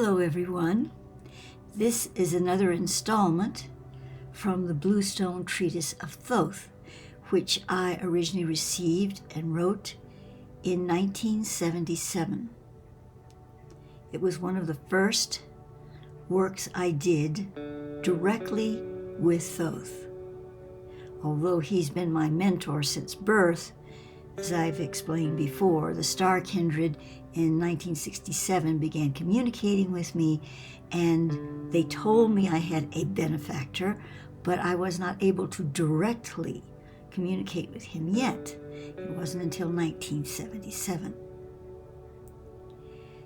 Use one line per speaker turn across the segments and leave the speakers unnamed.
Hello everyone. This is another installment from the Bluestone Treatise of Thoth, which I originally received and wrote in 1977. It was one of the first works I did directly with Thoth. Although he's been my mentor since birth, as I've explained before, the star kindred in 1967 began communicating with me, and they told me I had a benefactor, but I was not able to directly communicate with him yet. It wasn't until 1977.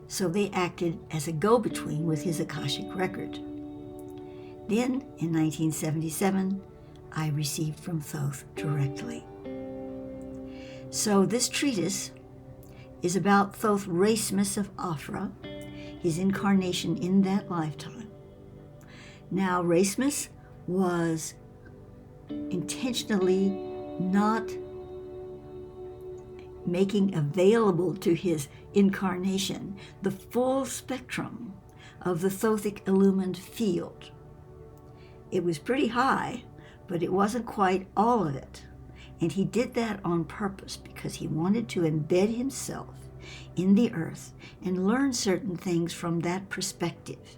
So they acted as a go-between with his Akashic record. Then, in 1977, I received from Thoth directly. So this treatise is about Thoth Raismes of Afra, his incarnation in that lifetime. Now, Raismes was intentionally not making available to his incarnation the full spectrum of the Thothic illumined field. It was pretty high, but it wasn't quite all of it. And he did that on purpose because he wanted to embed himself in the earth and learn certain things from that perspective.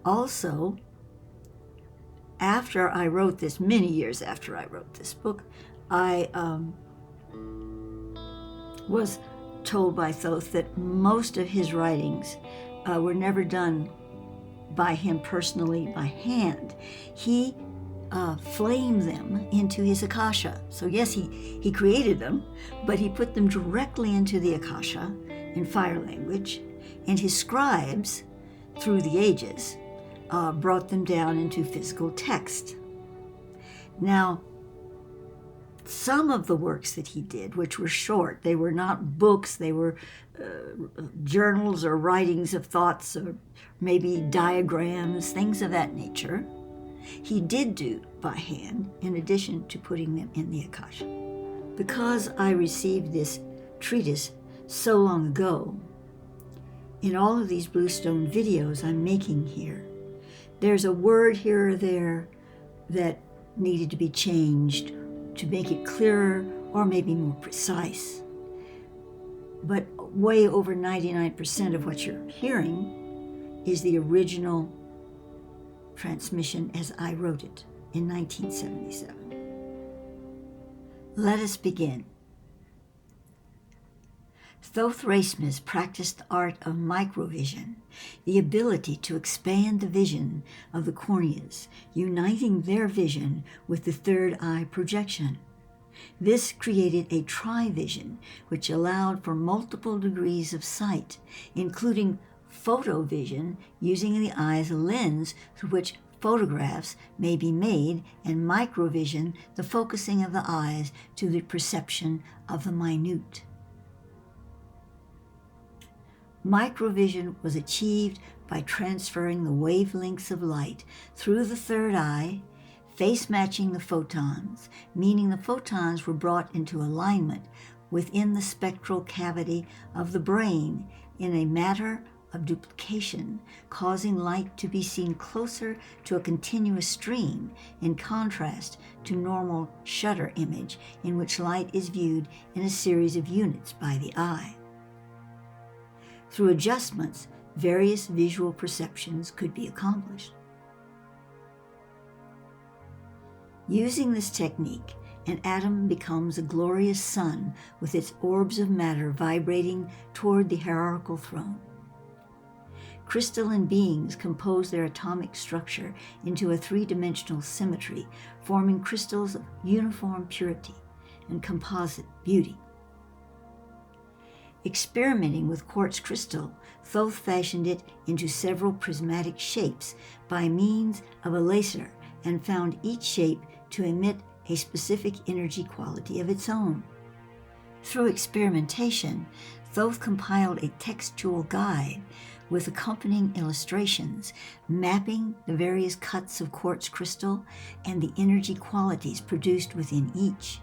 Also, after I wrote this, many years after I wrote this book, I was told by Thoth that most of his writings were never done by him personally by hand. He flamed them into his Akasha. So yes, he created them, but he put them directly into the Akasha in fire language, and his scribes, through the ages, brought them down into physical text. Now, some of the works that he did, which were short, they were not books, they were journals or writings of thoughts or maybe diagrams, things of that nature, he did do by hand, in addition to putting them in the Akasha. Because I received this treatise so long ago, in all of these Bluestone videos I'm making here, there's a word here or there that needed to be changed to make it clearer or maybe more precise. But way over 99% of what you're hearing is the original transmission as I wrote it in 1977. Let us begin. Thoth Raismes practiced the art of microvision, the ability to expand the vision of the corneas, uniting their vision with the third eye projection. This created a trivision, which allowed for multiple degrees of sight, including photovision using the eye as a lens through which photographs may be made, and microvision, the focusing of the eyes to the perception of the minute. Microvision was achieved by transferring the wavelengths of light through the third eye, face matching the photons, meaning the photons were brought into alignment within the spectral cavity of the brain in a matter of duplication, causing light to be seen closer to a continuous stream, in contrast to normal shutter image, in which light is viewed in a series of units by the eye. Through adjustments, various visual perceptions could be accomplished. Using this technique, an atom becomes a glorious sun with its orbs of matter vibrating toward the hierarchical throne. Crystalline beings compose their atomic structure into a three-dimensional symmetry, forming crystals of uniform purity and composite beauty. Experimenting with quartz crystal, Thoth fashioned it into several prismatic shapes by means of a laser and found each shape to emit a specific energy quality of its own. Through experimentation, Thoth compiled a textual guide with accompanying illustrations, mapping the various cuts of quartz crystal and the energy qualities produced within each.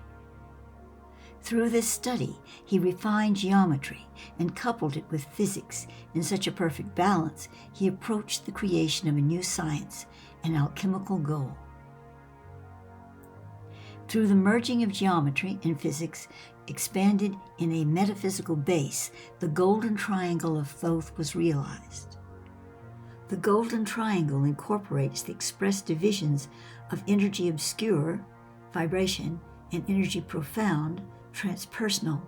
Through this study, he refined geometry and coupled it with physics in such a perfect balance, he approached the creation of a new science, an alchemical goal. Through the merging of geometry and physics, expanded in a metaphysical base, the golden triangle of Thoth was realized. The golden triangle incorporates the express divisions of energy obscure, vibration, and energy profound, transpersonal,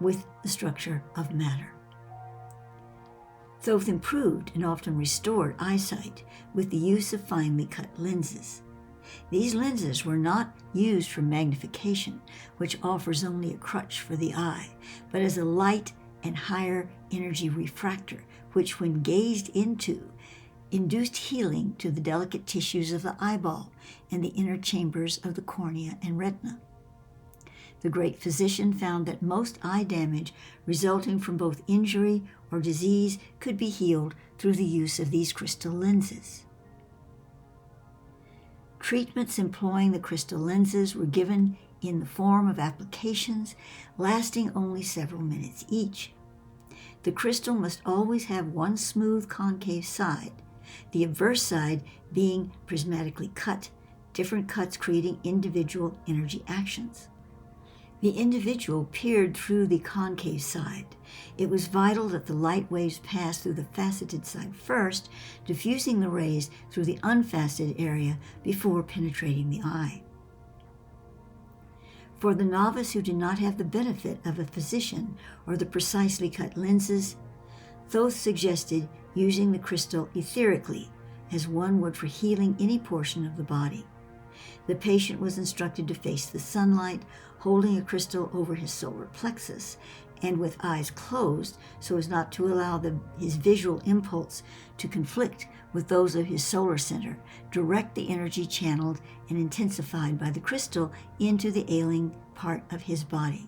with the structure of matter. Thoth improved and often restored eyesight with the use of finely cut lenses. These lenses were not used for magnification, which offers only a crutch for the eye, but as a light and higher energy refractor, which when gazed into, induced healing to the delicate tissues of the eyeball and the inner chambers of the cornea and retina. The great physician found that most eye damage resulting from both injury or disease could be healed through the use of these crystal lenses. Treatments employing the crystal lenses were given in the form of applications lasting only several minutes each. The crystal must always have one smooth concave side, the obverse side being prismatically cut, different cuts creating individual energy actions. The individual peered through the concave side. It was vital that the light waves pass through the faceted side first, diffusing the rays through the unfaceted area before penetrating the eye. For the novice who did not have the benefit of a physician or the precisely cut lenses, Thoth suggested using the crystal etherically, as one would for healing any portion of the body. The patient was instructed to face the sunlight, holding a crystal over his solar plexus, and with eyes closed so as not to allow his visual impulse to conflict with those of his solar center, direct the energy channeled and intensified by the crystal into the ailing part of his body.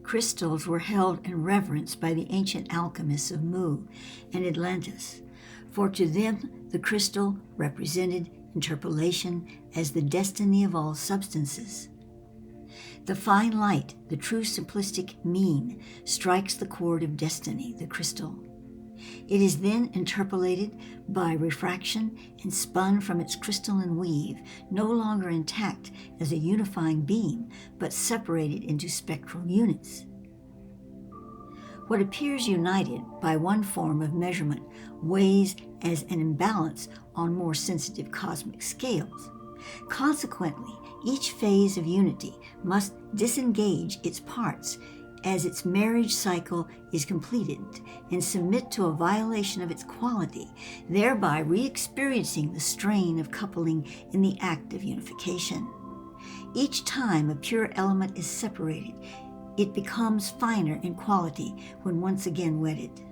Crystals were held in reverence by the ancient alchemists of Mu and Atlantis, for to them the crystal represented interpolation as the destiny of all substances. The fine light, the true simplistic mean, strikes the chord of destiny, the crystal. It is then interpolated by refraction and spun from its crystalline weave, no longer intact as a unifying beam, but separated into spectral units. What appears united by one form of measurement weighs as an imbalance on more sensitive cosmic scales. Consequently, each phase of unity must disengage its parts as its marriage cycle is completed and submit to a violation of its quality, thereby re-experiencing the strain of coupling in the act of unification. Each time a pure element is separated, it becomes finer in quality when once again wedded.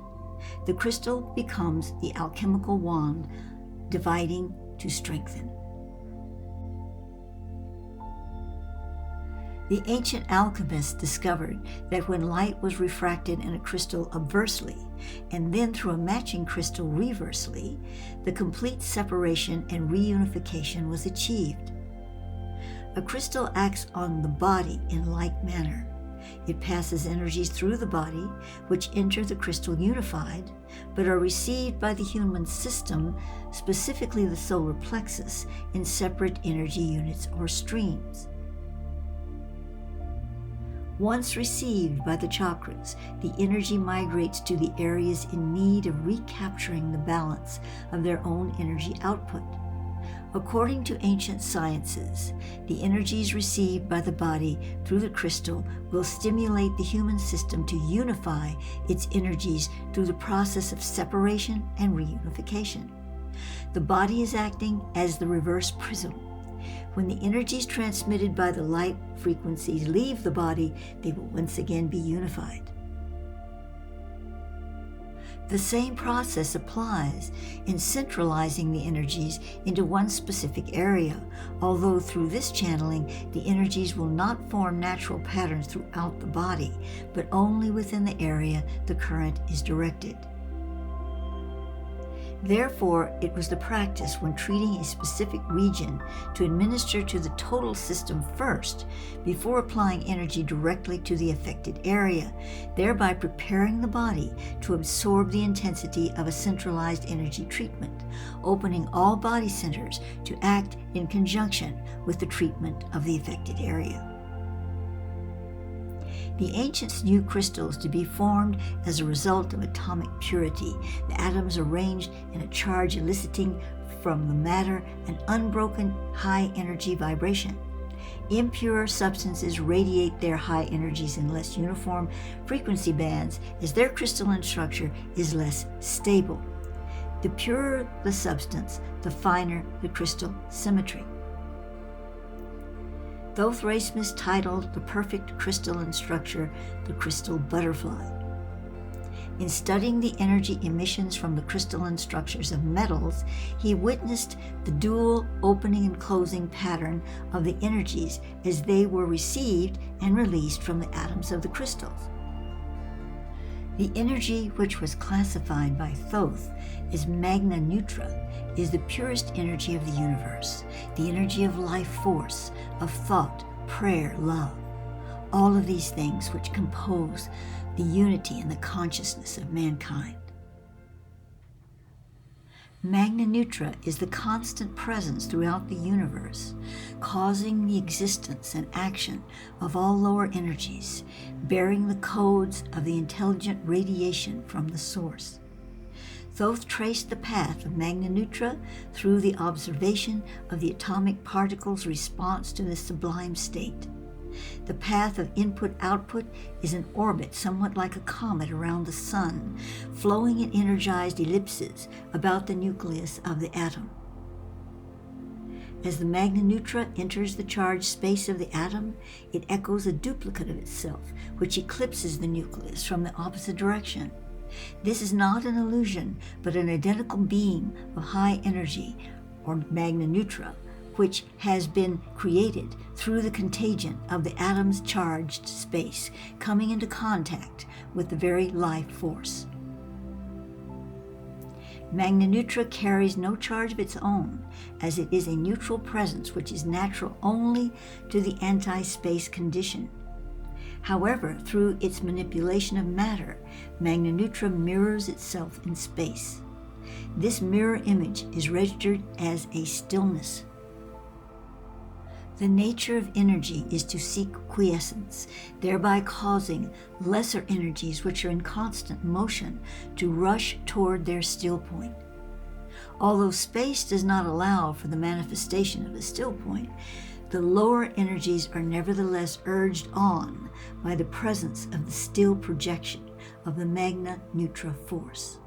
The crystal becomes the alchemical wand, dividing to strengthen. The ancient alchemists discovered that when light was refracted in a crystal obversely, and then through a matching crystal reversely, the complete separation and reunification was achieved. A crystal acts on the body in like manner. It passes energies through the body, which enter the crystal unified, but are received by the human system, specifically the solar plexus, in separate energy units or streams. Once received by the chakras, the energy migrates to the areas in need of recapturing the balance of their own energy output. According to ancient sciences, the energies received by the body through the crystal will stimulate the human system to unify its energies through the process of separation and reunification. The body is acting as the reverse prism. When the energies transmitted by the light frequencies leave the body, they will once again be unified. The same process applies in centralizing the energies into one specific area, although through this channeling, the energies will not form natural patterns throughout the body, but only within the area the current is directed. Therefore, it was the practice when treating a specific region to administer to the total system first, before applying energy directly to the affected area, thereby preparing the body to absorb the intensity of a centralized energy treatment, opening all body centers to act in conjunction with the treatment of the affected area. The ancients knew crystals to be formed as a result of atomic purity, the atoms arranged in a charge eliciting from the matter an unbroken high-energy vibration. Impure substances radiate their high energies in less uniform frequency bands as their crystalline structure is less stable. The purer the substance, the finer the crystal symmetry. Thoth Raismes titled the perfect crystalline structure the crystal butterfly. In studying the energy emissions from the crystalline structures of metals, he witnessed the dual opening and closing pattern of the energies as they were received and released from the atoms of the crystals. The energy which was classified by Thoth as Magna Neutra is the purest energy of the universe, the energy of life force, of thought, prayer, love, all of these things which compose the unity and the consciousness of mankind. Magna Neutra is the constant presence throughout the universe, causing the existence and action of all lower energies, bearing the codes of the intelligent radiation from the source. Thoth traced the path of Magna Neutra through the observation of the atomic particles' response to the sublime state. The path of input-output is an orbit somewhat like a comet around the sun, flowing in energized ellipses about the nucleus of the atom. As the Magna Neutra enters the charged space of the atom, it echoes a duplicate of itself, which eclipses the nucleus from the opposite direction. This is not an illusion, but an identical beam of high energy, or Magna Neutra, which has been created through the contagion of the atom's charged space, coming into contact with the very life force. Magna Neutra carries no charge of its own, as it is a neutral presence which is natural only to the anti-space condition. However, through its manipulation of matter, Magna Neutra mirrors itself in space. This mirror image is registered as a stillness. The nature of energy is to seek quiescence, thereby causing lesser energies which are in constant motion to rush toward their still point. Although space does not allow for the manifestation of the still point, the lower energies are nevertheless urged on by the presence of the still projection of the Magna Neutra force.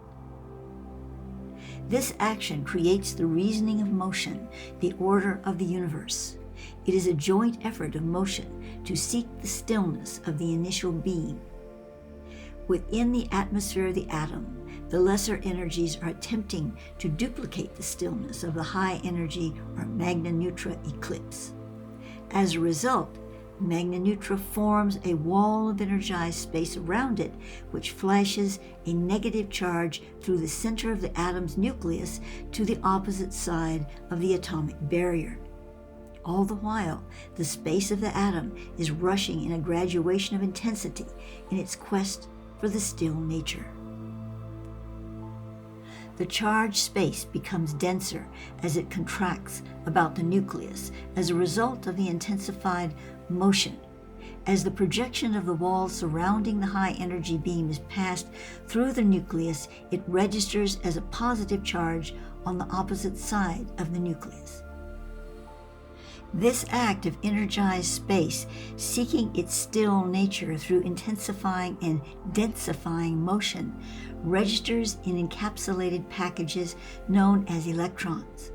This action creates the reasoning of motion, the order of the universe. It is a joint effort of motion to seek the stillness of the initial being. Within the atmosphere of the atom, the lesser energies are attempting to duplicate the stillness of the high energy or Magna Neutra eclipse. As a result, Magna Neutra forms a wall of energized space around it, which flashes a negative charge through the center of the atom's nucleus to the opposite side of the atomic barrier. All the while, the space of the atom is rushing in a graduation of intensity in its quest for the still nature. The charged space becomes denser as it contracts about the nucleus as a result of the intensified motion. As the projection of the wall surrounding the high-energy beam is passed through the nucleus, it registers as a positive charge on the opposite side of the nucleus. This act of energized space, seeking its still nature through intensifying and densifying motion, registers in encapsulated packages known as electrons.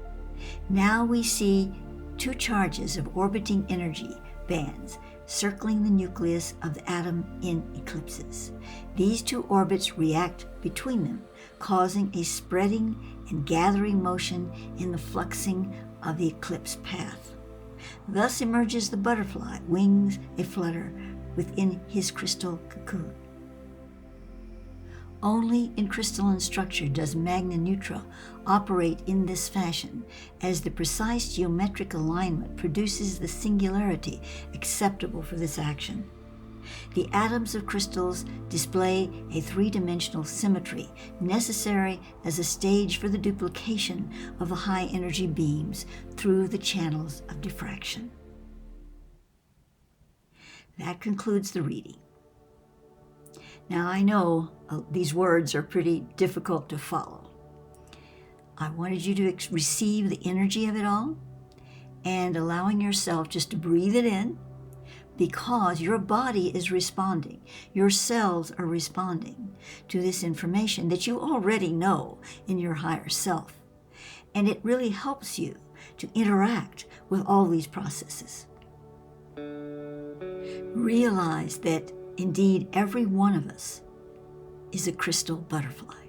Now we see two charges of orbiting energy bands circling the nucleus of the atom in eclipses. These two orbits react between them, causing a spreading and gathering motion in the fluxing of the eclipse path. Thus emerges the butterfly, wings a flutter within his crystal cocoon. Only in crystalline structure does Magna Neutra operate in this fashion, as the precise geometric alignment produces the singularity acceptable for this action. The atoms of crystals display a three-dimensional symmetry necessary as a stage for the duplication of the high-energy beams through the channels of diffraction. That concludes the reading. Now I know these words are pretty difficult to follow. I wanted you to receive the energy of it all and allowing yourself just to breathe it in, because your body is responding. Your cells are responding to this information that you already know in your higher self. And it really helps you to interact with all these processes. Realize that indeed every one of us is a crystal butterfly.